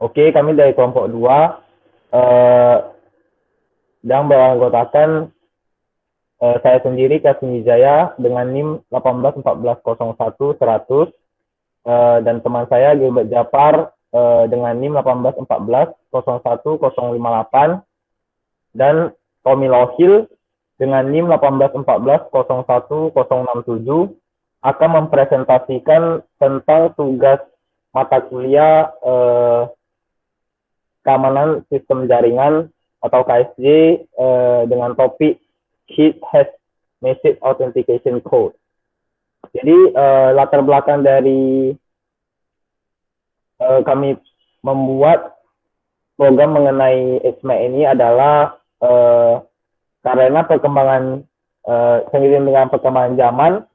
Oke, kami dari kelompok 2 eh, yang beranggotakan saya sendiri Kasim Wijaya dengan NIM 181401 dan teman saya Gilbert Japar dengan NIM 181401 dan Tommy Lohil dengan NIM 181401 akan mempresentasikan tentang tugas mata kuliah keamanan sistem jaringan atau KSJ dengan topik Heat Has Message Authentication Code. Jadi latar belakang dari kami membuat program mengenai XMAC ini adalah karena perkembangan seiring dengan perkembangan zaman,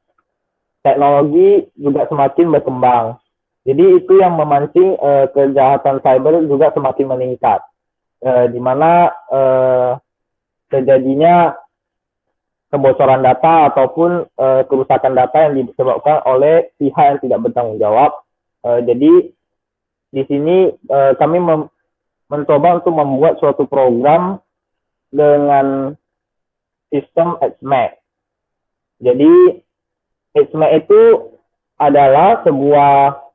teknologi juga semakin berkembang. Jadi itu yang memancing kejahatan cyber juga semakin meningkat, di mana terjadinya kebocoran data ataupun kerusakan data yang disebabkan oleh pihak yang tidak bertanggung jawab. Jadi di sini kami mencoba untuk membuat suatu program dengan sistem XMAC. Jadi XMAC itu adalah sebuah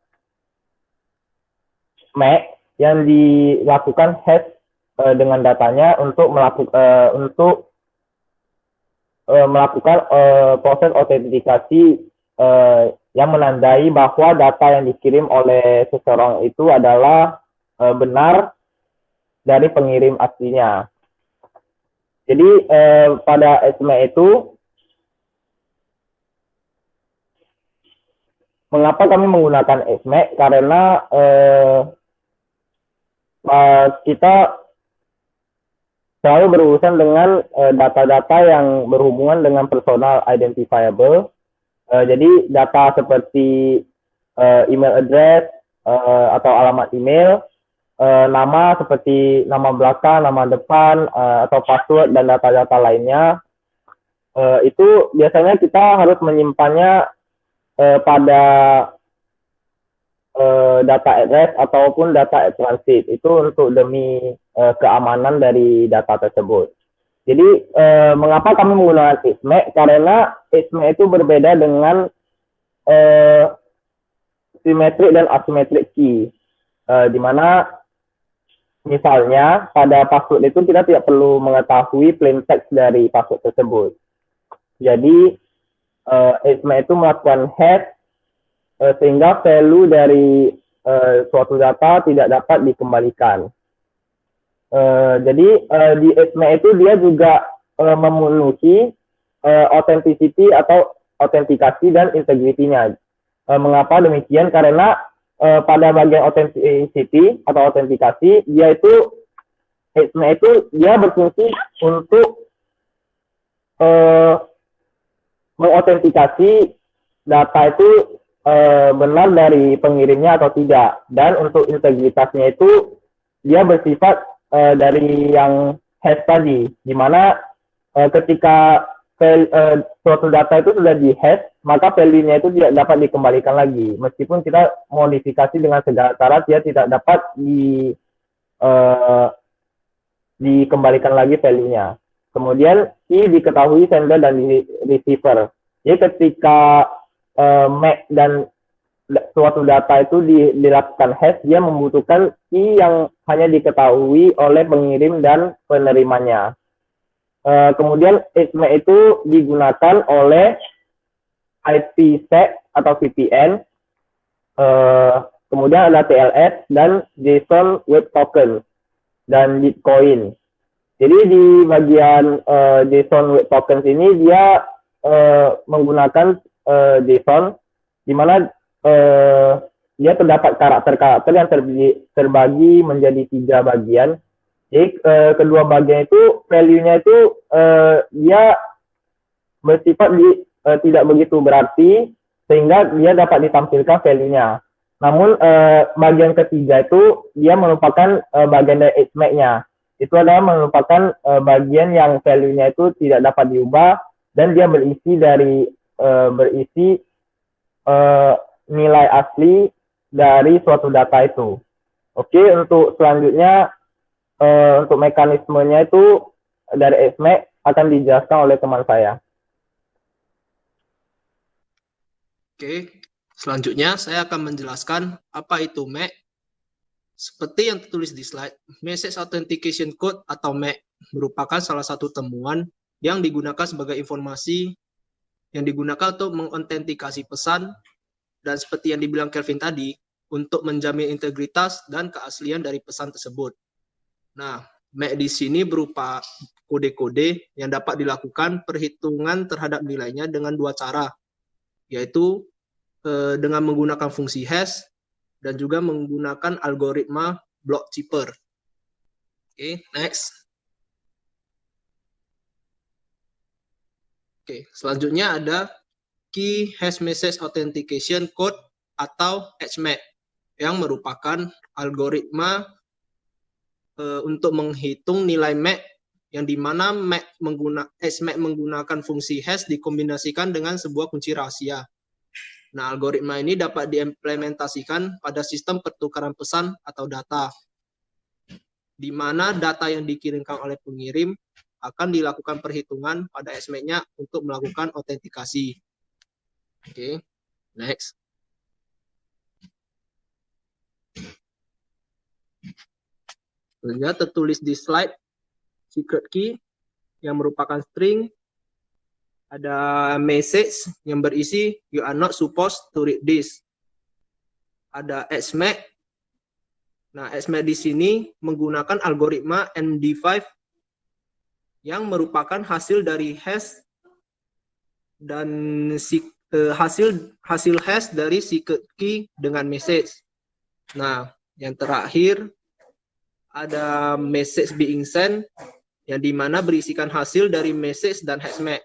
MAC yang dilakukan hash dengan datanya untuk melakukan proses autentikasi yang menandai bahwa data yang dikirim oleh seseorang itu adalah benar dari pengirim aslinya. Jadi pada XMAC itu, mengapa kami menggunakan XMAC? Karena kita selalu berurusan dengan data-data yang berhubungan dengan personal identifiable. Jadi data seperti email address atau alamat email, nama seperti nama belakang, nama depan, atau password dan data-data lainnya. Itu biasanya kita harus menyimpannya pada data address ataupun data at transit. Itu untuk demi keamanan dari data tersebut. Jadi mengapa kami menggunakan XMAC? Karena XMAC itu berbeda dengan symmetric dan asymmetric key, di mana misalnya pada password itu kita tidak perlu mengetahui plain text dari password tersebut. Jadi XMAC itu melakukan hash sehingga value dari suatu data tidak dapat dikembalikan. Jadi di XMAC itu dia juga memenuhi authenticity atau autentikasi dan integritinya. Mengapa demikian? Karena pada bagian authenticity atau autentikasi, dia itu XMAC itu dia berfungsi untuk mengautentikasi data itu benar dari pengirimnya atau tidak. Dan untuk integritasnya itu dia bersifat dari yang hash tadi, di mana ketika suatu data itu sudah di hash, maka value-nya itu tidak dapat dikembalikan lagi. Meskipun kita modifikasi dengan segala cara, dia tidak dapat dikembalikan lagi value-nya. Kemudian diketahui sender dan receiver. Jadi ketika MAC dan suatu data itu dilakukan hash, dia membutuhkan key yang hanya diketahui oleh pengirim dan penerimanya. Kemudian XMAC itu digunakan oleh IPsec atau VPN, kemudian ada TLS dan JSON Web Token dan Bitcoin. Jadi di bagian JSON Web Tokens ini dia menggunakan JSON, di mana dia terdapat karakter-karakter yang terbagi menjadi 3 bagian. Jadi kedua bagian itu value-nya itu dia bersifat tidak begitu berarti sehingga dia dapat ditampilkan value-nya. Namun bagian ketiga itu dia merupakan bagian dari XMAC-nya. Itu adalah merupakan bagian yang value-nya itu tidak dapat diubah dan dia berisi nilai asli dari suatu data itu. Oke, untuk selanjutnya untuk mekanismenya itu dari SMAC akan dijelaskan oleh teman saya. Oke, selanjutnya saya akan menjelaskan apa itu MAC. Seperti yang tertulis di slide, Message Authentication Code atau MAC merupakan salah satu temuan yang digunakan sebagai informasi yang digunakan untuk mengotentikasi pesan dan seperti yang dibilang Kelvin tadi, untuk menjamin integritas dan keaslian dari pesan tersebut. Nah, MAC di sini berupa kode-kode yang dapat dilakukan perhitungan terhadap nilainya dengan dua cara, yaitu dengan menggunakan fungsi hash dan juga menggunakan algoritma block chipper. Oke, next. Oke, selanjutnya ada Key Hash Message Authentication Code atau HMAC yang merupakan algoritma untuk menghitung nilai MAC yang dimana HMAC menggunakan fungsi hash dikombinasikan dengan sebuah kunci rahasia. Nah, algoritma ini dapat diimplementasikan pada sistem pertukaran pesan atau data, di mana data yang dikirimkan oleh pengirim akan dilakukan perhitungan pada HMAC-nya untuk melakukan autentikasi. Oke, next. Selanjutnya tertulis di slide secret key yang merupakan string. Ada message yang berisi you are not supposed to read this. Ada HMAC. Nah, HMAC di sini menggunakan algoritma MD5 yang merupakan hasil dari hash dan hasil hash dari secret key dengan message. Nah, yang terakhir ada message being sent yang dimana berisikan hasil dari message dan HMAC.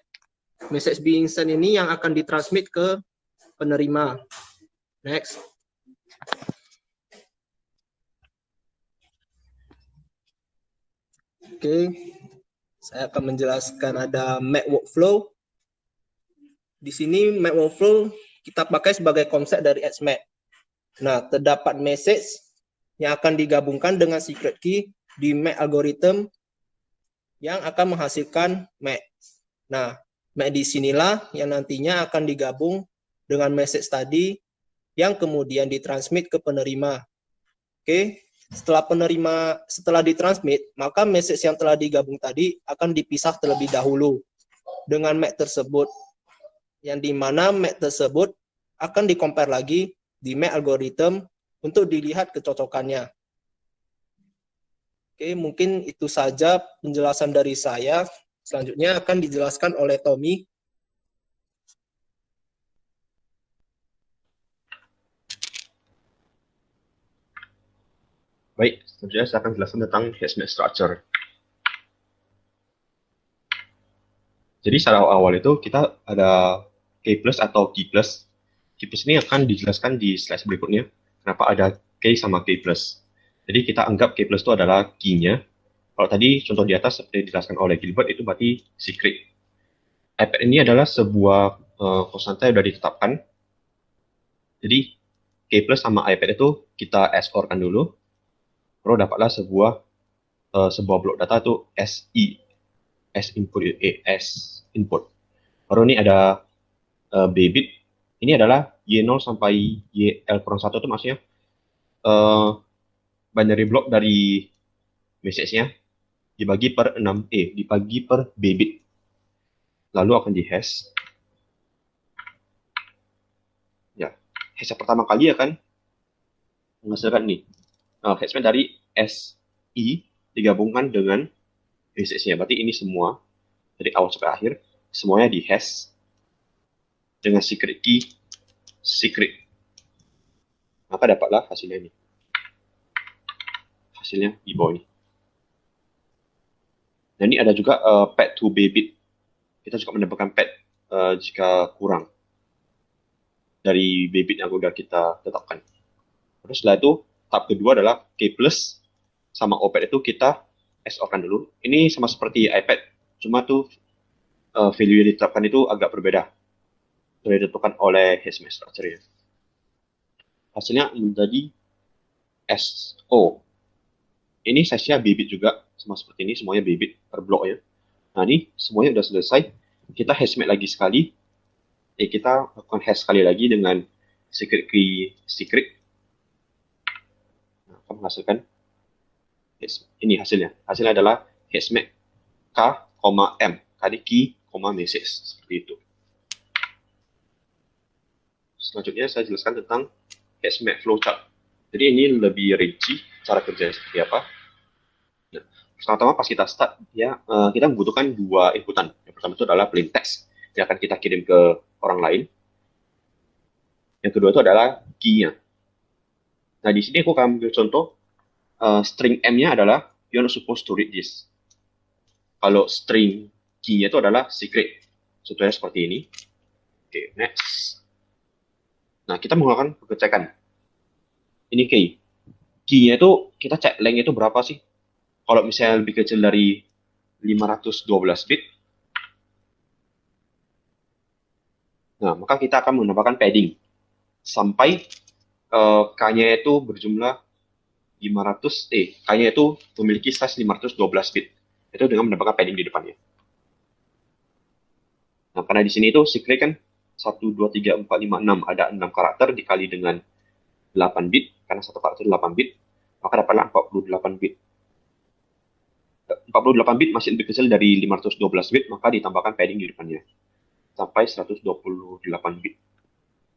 Message being sent ini yang akan ditransmit ke penerima. Next. Oke, saya akan menjelaskan ada MAC workflow. Di sini MAC workflow kita pakai sebagai konsep dari HMAC. Nah, terdapat message yang akan digabungkan dengan secret key di MAC algorithm yang akan menghasilkan MAC. Nah, MAC di sinilah yang nantinya akan digabung dengan message tadi yang kemudian ditransmit ke penerima. Oke, setelah ditransmit, maka message yang telah digabung tadi akan dipisah terlebih dahulu dengan MAC tersebut, yang dimana MAC tersebut akan di-compare lagi di MAC algorithm untuk dilihat kecocokannya. Oke, mungkin itu saja penjelasan dari saya. Selanjutnya akan dijelaskan oleh Tommy. Baik, selanjutnya saya akan jelaskan tentang HMAC structure. Jadi secara awal itu kita ada key plus atau key plus. Key plus ini akan dijelaskan di slide berikutnya. Kenapa ada key sama key plus. Jadi kita anggap key plus itu adalah key-nya. Kalau tadi contoh di atas seperti dijelaskan oleh Gilbert itu berarti secret. iPad ini adalah sebuah konstanta yang sudah ditetapkan. Jadi key plus sama iPad itu kita XOR-kan dulu. Lalu dapatlah sebuah blok data itu SI. S input. Baru ini ada B bit. Ini adalah Y0 sampai YL-1 itu maksudnya binary block dari message-nya dibagi per 6E, dibagi per B bit. Lalu akan di hash. Ya, hash yang pertama kali akan menghasilkan ini. Hashnya dari SI digabungkan dengan message-nya. Berarti ini semua dari awal sampai akhir semuanya di hash dengan secret key secret. Maka dapatlah hasilnya ini. Hasilnya di bawah ini. Dan ini ada juga pad to B bit. Kita juga mendapatkan pad jika kurang dari B bit yang sudah kita tetapkan. Terus setelah itu tahap kedua adalah K plus sama OPAD itu kita XOR-kan dulu. Ini sama seperti iPad, cuma tuh value yang ditetapkan itu agak berbeda. Sudah ditentukan oleh HMAC structure. Hasilnya menjadi SO. Ini size-nya bibit juga, sama seperti ini, semuanya bibit per blok ya. Nah ini semuanya udah selesai. Kita hashmap lagi sekali. Kita lakukan hash sekali lagi dengan secret key secret. Nah, akan menghasilkan ini hasilnya. Hasilnya adalah hashmap K, M. Tadi key, message. Seperti itu. Selanjutnya saya jelaskan tentang hashmap flowchart. Jadi ini lebih rinci cara kerjanya seperti apa. Nah, pertama pas kita start ya kita membutuhkan dua inputan. Yang pertama itu adalah plain text yang akan kita kirim ke orang lain. Yang kedua itu adalah key-nya. Nah di sini aku akan ambil contoh string M-nya adalah you're not supposed to read this. Kalau string key-nya itu adalah secret. Contohnya seperti ini. Oke, next. Nah kita menggunakan pengecekan. Ini key. Key-nya itu kita cek length itu berapa sih? Kalau misalnya lebih kecil dari 512 bit, nah maka kita akan menambahkan padding sampai K-nya itu berjumlah 500, K-nya itu memiliki size 512 bit. Itu dengan menambahkan padding di depannya. Nah, karena di sini itu secret kan 1, 2, 3, 4, 5, 6, ada 6 karakter dikali dengan 8 bit, karena satu karakter 8 bit, maka dapatlah 48 bit. 48 bit masih lebih kecil dari 512 bit, maka ditambahkan padding di depannya. Sampai 128 bit.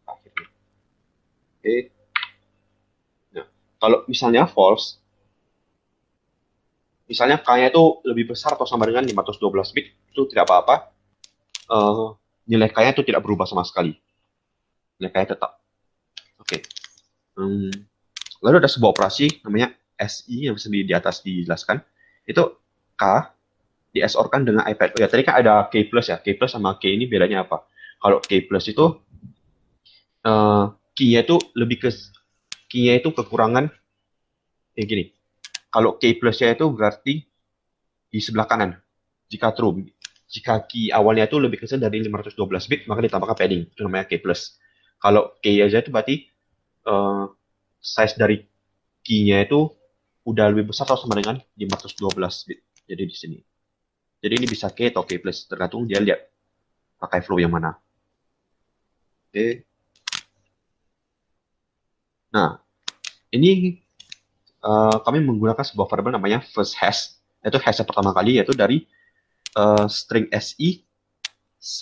Akhirnya. Oke. Nah, kalau misalnya false, misalnya K-nya itu lebih besar atau sama dengan 512 bit, itu tidak apa-apa. Nilai K-nya itu tidak berubah sama sekali. Nilai K-nya tetap. Oke. Lalu ada sebuah operasi namanya SI yang bisa di atas dijelaskan. Itu K di XOR-kan dengan iPad. Oh ya, tadi kan ada K plus ya. K plus sama K ini bedanya apa? Kalau K plus itu key-nya itu lebih ke key-nya itu kekurangan gini. Kalau K plus-nya itu berarti di sebelah kanan. Jika true, jika key awalnya itu lebih kecil dari 512 bit, maka ditambahkan padding. Itu namanya K plus. Kalau K aja itu berarti size dari key-nya itu udah lebih besar atau sama dengan 512 bit. Jadi di sini. Jadi ini bisa K atau K plus, tergantung dia lihat pakai flow yang mana. Oke. Nah, ini kami menggunakan sebuah variabel namanya first hash. Itu hash yang pertama kali, yaitu dari string SI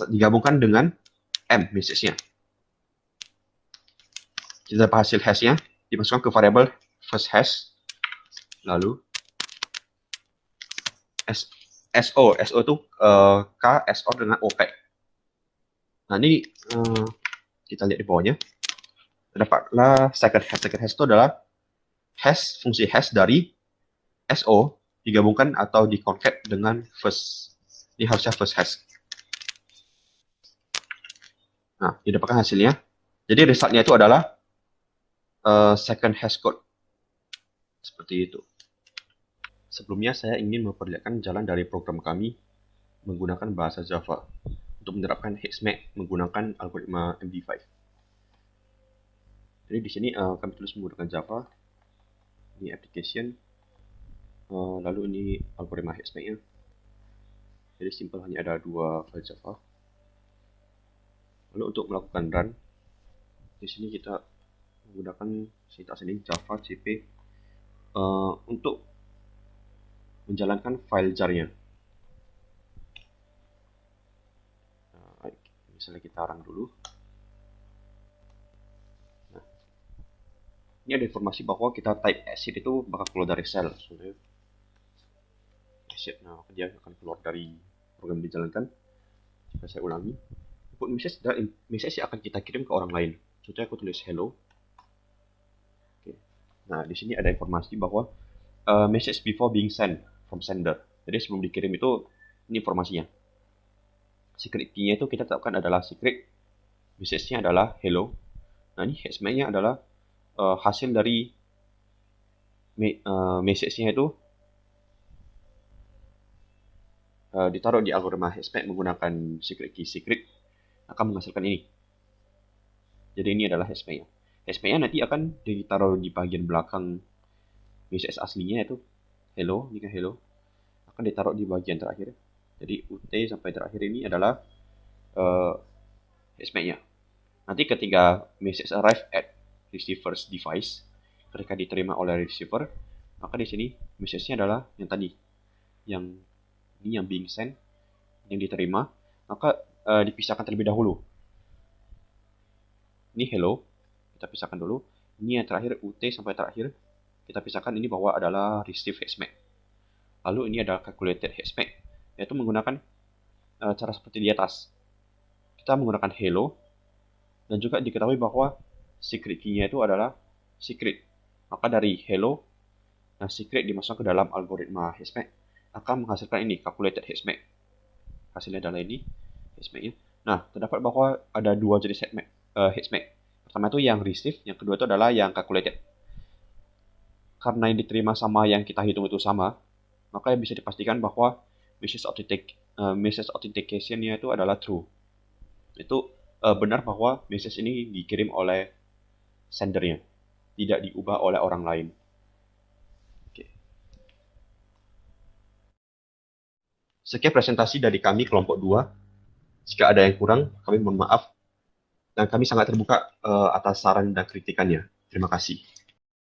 digabungkan dengan M, message-nya. Kita dapat hasil hash-nya, dimasukkan ke variabel first hash. Lalu SO itu K SO dengan OP. Nah ini kita lihat di bawahnya. Terdapatlah second hash. Second hash itu adalah hash, fungsi hash dari SO digabungkan atau diconcat dengan first. Ini harusnya first hash. Nah, didapatkan hasilnya. Jadi resultnya itu adalah second hash code. Seperti itu. Sebelumnya saya ingin memperlihatkan jalan dari program kami menggunakan bahasa Java untuk menerapkan hashmap menggunakan algoritma MD5. Jadi di sini kami tulis menggunakan Java. Ini application. Lalu ini algoritma hashmap-nya. Jadi simple, hanya ada dua file Java. Lalu untuk melakukan run, di sini kita menggunakan sintaks ini Java CP untuk menjalankan file jar-nya. Nah, misalnya kita run dulu. Nah, ini ada informasi bahwa kita type exit itu bakal keluar dari shell. Sebenarnya exit, nah dia akan keluar dari program dijalankan. Jika saya ulangi, input message dan message yang akan kita kirim ke orang lain. Contohnya aku tulis hello. Oke. Nah di sini ada informasi bahwa message before being sent from sender. Jadi sebelum dikirim itu ini informasinya. Secret key-nya itu kita tetapkan adalah secret. Message-nya adalah hello. Nah ini hashmap-nya adalah hasil dari message-nya itu ditaruh di algoritma hashmap menggunakan secret key secret akan menghasilkan ini. Jadi ini adalah hashmap-nya. Hashmap-nya nanti akan ditaruh di bagian belakang message aslinya yaitu hello, ini kan hello, akan ditaruh di bagian terakhir. Jadi UT sampai terakhir ini adalah HSMAC-nya. Nanti ketika message arrive at receiver's device, ketika diterima oleh receiver, maka di sini message-nya adalah yang tadi, yang ini yang being sent, yang diterima, maka dipisahkan terlebih dahulu. Ini hello, kita pisahkan dulu. Ini yang terakhir UT sampai terakhir, kita pisahkan ini bahwa adalah receive HSMAC. Lalu ini adalah calculated HSMAC, yaitu menggunakan cara seperti di atas. Kita menggunakan hello, dan juga diketahui bahwa secret key-nya itu adalah secret. Maka dari hello, nah secret dimasukkan ke dalam algoritma HSMAC, akan menghasilkan ini, calculated HSMAC. Hasilnya adalah ini, HSMAC-nya. Nah, terdapat bahwa ada dua jenis HSMAC. Pertama itu yang receive, yang kedua itu adalah yang calculated. Karena yang diterima sama yang kita hitung itu sama, maka bisa dipastikan bahwa message authentication-nya itu adalah true. Itu benar bahwa message ini dikirim oleh sendernya, tidak diubah oleh orang lain. Oke. Sekian presentasi dari kami kelompok 2. Jika ada yang kurang, kami mohon maaf. Dan kami sangat terbuka atas saran dan kritikannya. Terima kasih.